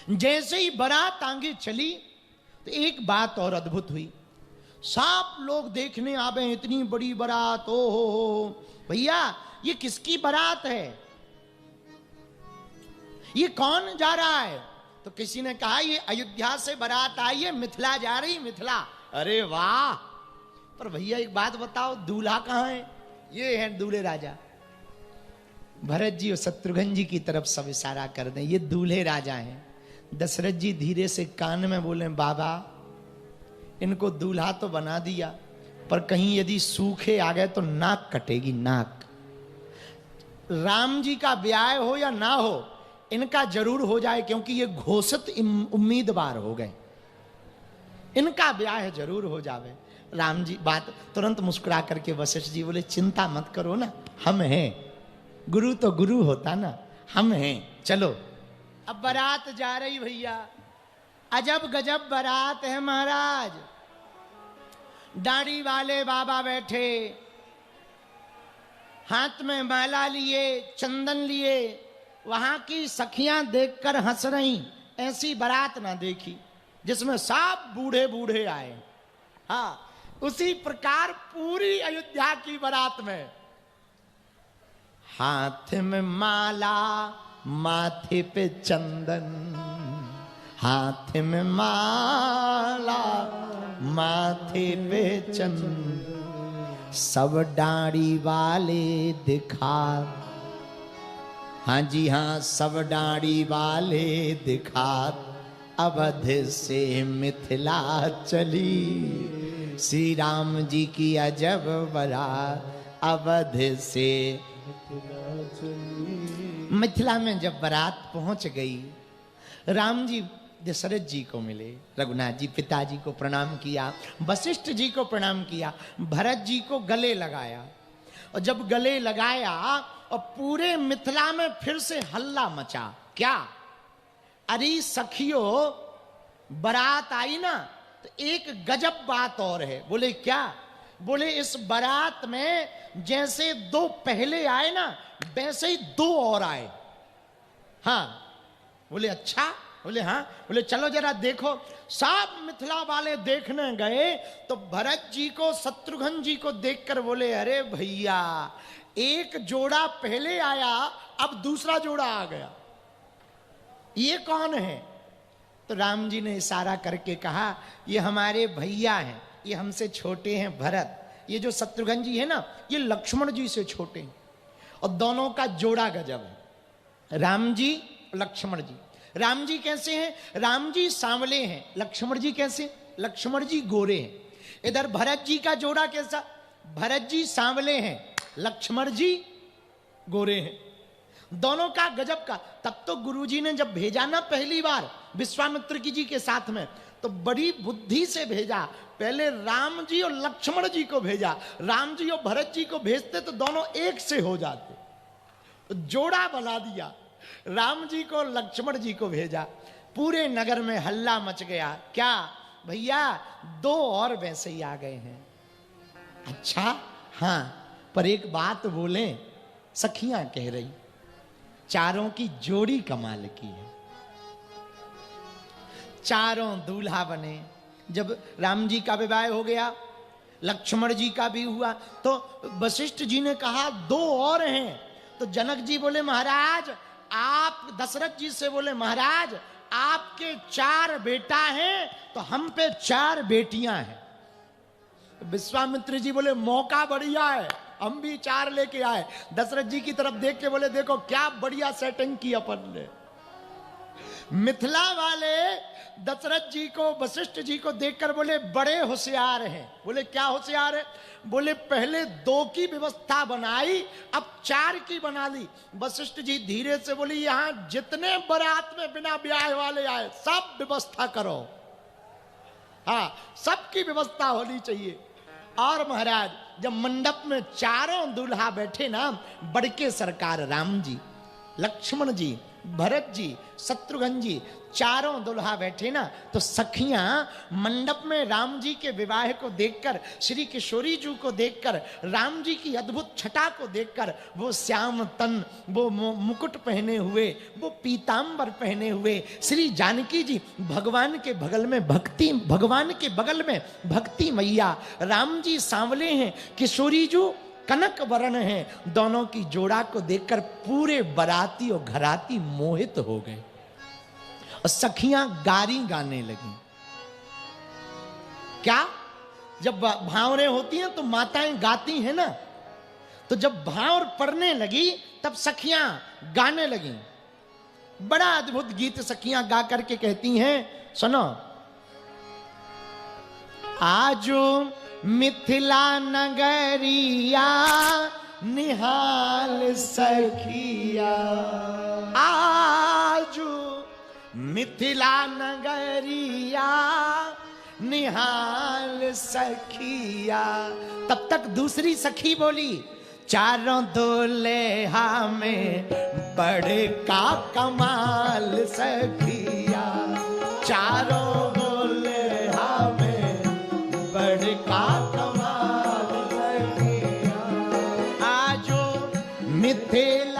जैसे ही बारात आगे चली तो एक बात और अद्भुत हुई। सब लोग देखने आवे, इतनी बड़ी बारात, ओ हो भैया ये किसकी बारात है, ये कौन जा रहा है? तो किसी ने कहा ये अयोध्या से बारात आई है, मिथिला जा रही, मिथिला। अरे वाह, पर भैया एक बात बताओ, दूल्हा कहां है? ये है दूल्हे राजा। भरत जी और शत्रुघ्न जी की तरफ सब इशारा कर दें, ये दूल्हे राजा हैं। दशरथ जी धीरे से कान में बोले, बाबा इनको दूल्हा तो बना दिया, पर कहीं यदि सूखे आ गए तो नाक कटेगी, नाक। राम जी का ब्याह हो या ना हो, इनका जरूर हो जाए, क्योंकि ये घोषित उम्मीदवार हो गए, इनका ब्याह जरूर हो जावे। राम जी बात तुरंत मुस्कुरा करके वशिष्ठ जी बोले, चिंता मत करो ना, हम हैं, गुरु तो गुरु होता ना, हम हैं, चलो। अब बारात जा रही भैया, अजब गजब बारात है महाराज। दाढ़ी वाले बाबा बैठे, हाथ में माला लिए, चंदन लिए, वहां की सखियां देखकर हंस रही, ऐसी बारात ना देखी जिसमें सब बूढ़े बूढ़े आए। हाँ, उसी प्रकार पूरी अयोध्या की बारात में हाथ में माला, माथे पे चंदन, हाथ में माला, माथे पे चंदन, सब दाढ़ी वाले दिखा, हाँ जी हाँ, सब दाढ़ी वाले दिखा, अवध से मिथिला चली, श्री राम जी की अजब बारात, अवध से मिथिला में जब बारात पहुंच गई, राम जी दशरथ जी को मिले, रघुनाथ जी पिताजी को प्रणाम किया, वशिष्ठ जी को प्रणाम किया, भरत जी को गले लगाया। और जब गले लगाया और पूरे मिथिला में फिर से हल्ला मचा। क्या? अरे सखियों, बारात आई ना, तो एक गजब बात और है। बोले क्या? बोले इस बारात में जैसे दो पहले आए ना, वैसे ही दो और आए। हाँ। बोले अच्छा? बोले हाँ। बोले चलो जरा देखो। सब मिथिला वाले देखने गए तो भरत जी को, शत्रुघ्न जी को देखकर बोले, अरे भैया एक जोड़ा पहले आया, अब दूसरा जोड़ा आ गया, ये कौन है? तो राम जी ने इशारा करके कहा, ये हमारे भैया हैं, ये हमसे छोटे हैं भरत। ये जो शत्रुघ्न जी है ना, ये लक्ष्मण जी से छोटे हैं, और दोनों का जोड़ा गजब है, राम जी लक्ष्मण जी। राम जी कैसे हैं? राम जी सांवले हैं। लक्ष्मण जी कैसे? लक्ष्मण जी गोरे हैं। इधर भरत जी का जोड़ा कैसा? भरत जी सांवले हैं, लक्ष्मण जी गोरे हैं। दोनों का गजब का। तब तो गुरुजी ने जब भेजा ना पहली बार विश्वामित्र जी के साथ में, तो बड़ी बुद्धि से भेजा। पहले राम जी और लक्ष्मण जी को भेजा। राम जी और भरत जी को भेजते तो दोनों एक से हो जाते, तो जोड़ा बना दिया। राम जी को लक्ष्मण जी को भेजा। पूरे नगर में हल्ला मच गया। क्या भैया, दो और वैसे ही आ गए हैं? अच्छा हाँ, पर एक बात बोले, सखियां कह रही, चारों की जोड़ी कमाल की है। चारों दूल्हा बने। जब राम जी का विवाह हो गया, लक्ष्मण जी का भी हुआ, तो वशिष्ठ जी ने कहा दो और हैं। तो जनक जी बोले, महाराज आप, दशरथ जी से बोले, महाराज आपके 4 बेटा हैं, तो हम पे 4 बेटियां हैं। विश्वामित्र जी बोले, मौका बढ़िया है, हम भी 4 लेके आए। दशरथ जी की तरफ देख के बोले, देखो क्या बढ़िया सेटिंग की अपन ने। मिथिला वाले दशरथ जी को, वशिष्ठ जी को देखकर बोले, बड़े होशियार हैं। बोले क्या होशियार है? बोले पहले 2 की व्यवस्था बनाई, अब 4 की बना ली। वशिष्ठ जी धीरे से बोले, यहां जितने बारात में बिना ब्याह वाले आए सब व्यवस्था करो। हाँ, सबकी व्यवस्था होनी चाहिए। और महाराज जब मंडप में चारों दूल्हा बैठे ना, बड़के सरकार राम जी, लक्ष्मण जी, भरत जी, शत्रुघ्न जी, चारों दुल्हा बैठे ना, तो सखियां मंडप में राम जी के विवाह को देखकर, श्री किशोरी जी को देखकर, राम जी की अद्भुत छटा को देखकर, वो श्याम तन, वो मुकुट पहने हुए, वो पीतांबर पहने हुए श्री जानकी जी भगवान के बगल में भक्ति मैया, राम जी सांवले हैं, किशोरी जी कनक वर्ण है, दोनों की जोड़ा को देखकर पूरे बराती और घराती मोहित हो गए और सखियां गारी गाने लगी। क्या? जब भावरें होती हैं तो माताएं गाती हैं ना, तो जब भावर पड़ने लगी तब सखियां गाने लगी। बड़ा अद्भुत गीत सखियां गा करके कहती हैं, सुनो। आजो मिथिला नगरिया निहाल सखिया, आजो मिथिला नगरिया निहाल सखिया। तब तक दूसरी सखी बोली, चारों दुल्हा में बड़े का कमाल सखिया, चारों दुल्हा में बड़े का कमाल सखिया। आजो मिथिला